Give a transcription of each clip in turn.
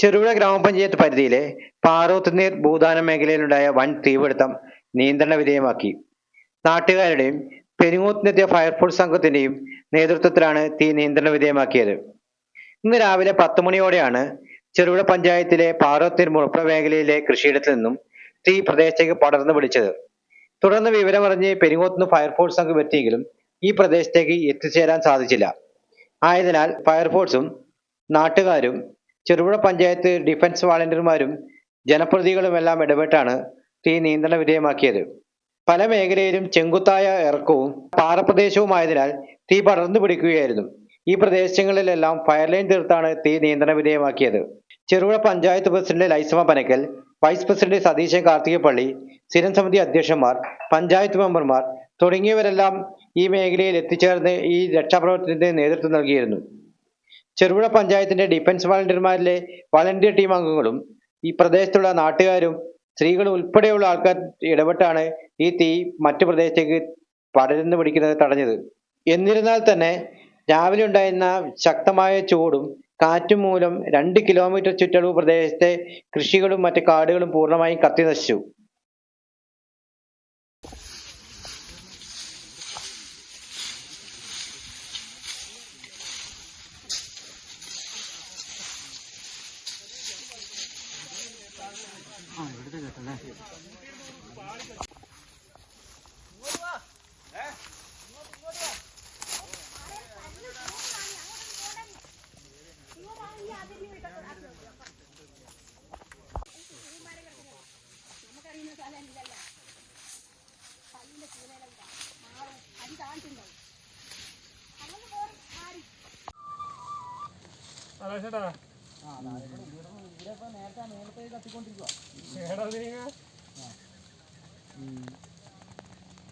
ചെറുപുഴ ഗ്രാമപഞ്ചായത്ത് പരിധിയിലെ പാറോത്തുനീർ ഭൂദാനം മേഖലയിലുണ്ടായ വൻ തീപിടുത്തം നിയന്ത്രണ വിധേയമാക്കി. നാട്ടുകാരുടെയും പെരിങ്ങോത്തിനെത്തിയ ഫയർഫോഴ്സ് സംഘത്തിന്റെയും നേതൃത്വത്തിലാണ് തീ നിയന്ത്രണ വിധേയമാക്കിയത്. ഇന്ന് രാവിലെ 10 മണിയോടെയാണ് ചെറുപുഴ പഞ്ചായത്തിലെ പാറോത്തുനീർ മുളപ്പുഴ മേഖലയിലെ കൃഷിയിടത്തിൽ നിന്നും തീ പ്രദേശത്തേക്ക് പടർന്നു പിടിച്ചത്. തുടർന്ന് വിവരമറിഞ്ഞ് പെരിങ്ങോത്തുനിന്ന് ഫയർഫോഴ്സ് സംഘം എത്തിയെങ്കിലും ഈ പ്രദേശത്തേക്ക് എത്തിച്ചേരാൻ സാധിച്ചില്ല. ആയതിനാൽ ഫയർഫോഴ്സും നാട്ടുകാരും ചെറുപുഴ പഞ്ചായത്ത് ഡിഫൻസ് വാളണ്ടിയർമാരും ജനപ്രതിനിധികളുമെല്ലാം ഇടപെട്ടാണ് തീ നിയന്ത്രണ വിധേയമാക്കിയത്. പല മേഖലയിലും ചെങ്കുത്തായ ഇറക്കവും പാറപ്രദേശവുമായതിനാൽ തീ പടർന്നു പിടിക്കുകയായിരുന്നു. ഈ പ്രദേശങ്ങളിലെല്ലാം ഫയർ ലൈൻ തീർത്താണ് തീ നിയന്ത്രണ വിധേയമാക്കിയത്. Cherupuzha panchayat president Laisama Panakkal, vice president Satheesan Karthikappally, സ്ഥിരം സമിതി അധ്യക്ഷന്മാർ, പഞ്ചായത്ത് മെമ്പർമാർ തുടങ്ങിയവരെല്ലാം ഈ മേഖലയിൽ എത്തിച്ചേർന്ന് ഈ രക്ഷാപ്രവർത്തനത്തിന് നേതൃത്വം നൽകിയിരുന്നു. ചെറുപുഴ പഞ്ചായത്തിന്റെ ഡിഫൻസ് വാളണ്ടിയർമാരിലെ വാളണ്ടിയർ ടീം അംഗങ്ങളും ഈ പ്രദേശത്തുള്ള നാട്ടുകാരും സ്ത്രീകളും ഉൾപ്പെടെയുള്ള ആൾക്കാർ ഇടപെട്ടാണ് ഈ തീ മറ്റു പ്രദേശത്തേക്ക് പടർന്നു പിടിക്കുന്നത് തടഞ്ഞത്. എന്നിരുന്നാൽ തന്നെ രാവിലെ ഉണ്ടായിരുന്ന ശക്തമായ ചൂടും കാറ്റും മൂലം 2 കിലോമീറ്റർ ചുറ്റളവ് പ്രദേശത്തെ കൃഷികളും മറ്റ് കാടുകളും പൂർണ്ണമായും കത്തി നശിച്ചു.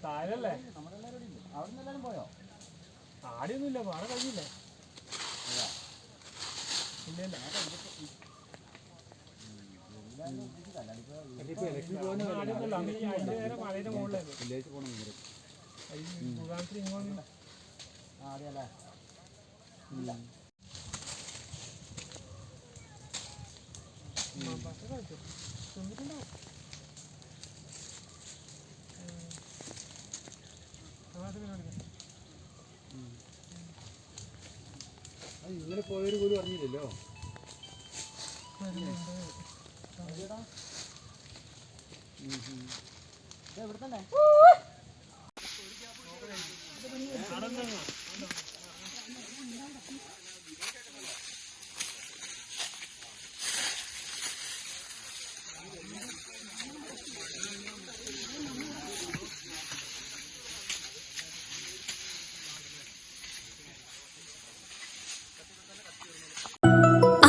താഴല്ലേ അവിടെല്ലാരും പോയോ? ആടിയൊന്നുമില്ല, പാറ കഴിഞ്ഞില്ലേ? മഴയുടെ മുകളിലായിരുന്നു. ഇന്നലെ പോയവര് പോലും അറിഞ്ഞില്ലല്ലോ. ഇവിടെ തന്നെ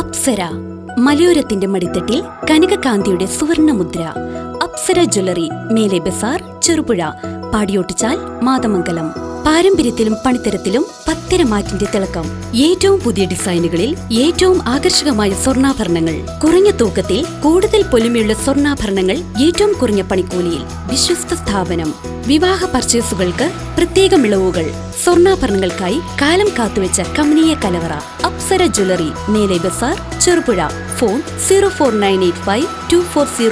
അപ്സര മലയോരത്തിന്റെ മടിത്തട്ടിൽ കനകകാന്തിയുടെ സുവർണമുദ്ര. അപ്സര ജ്വല്ലറി, മേലെ ബസാർ, ചെറുപുഴ, പാടിയോട്ടുചാൽ, മാതമംഗലം. പാരമ്പര്യത്തിലും പണിത്തരത്തിലും പത്തരമാറ്റിന്റെ തിളക്കം. ഏറ്റവും പുതിയ ഡിസൈനുകളിൽ ഏറ്റവും ആകർഷകമായ സ്വർണ്ണാഭരണങ്ങൾ. കുറഞ്ഞ തൂക്കത്തിൽ കൂടുതൽ പൊലിമയുള്ള സ്വർണ്ണാഭരണങ്ങൾ ഏറ്റവും കുറഞ്ഞ പണിക്കൂലിയിൽ. വിശ്വസ്ത സ്ഥാപനം. വിവാഹ പർച്ചേസുകൾക്ക് പ്രത്യേക ഇളവുകൾ. സ്വർണ്ണാഭരണങ്ങൾക്കായി കാലം കാത്തുവെച്ച കമനീയ കലവറ. അപ്സര ജ്വല്ലറി, മേലെ ബസാർ, ചെറുപുഴ. ഫോൺ 04985 240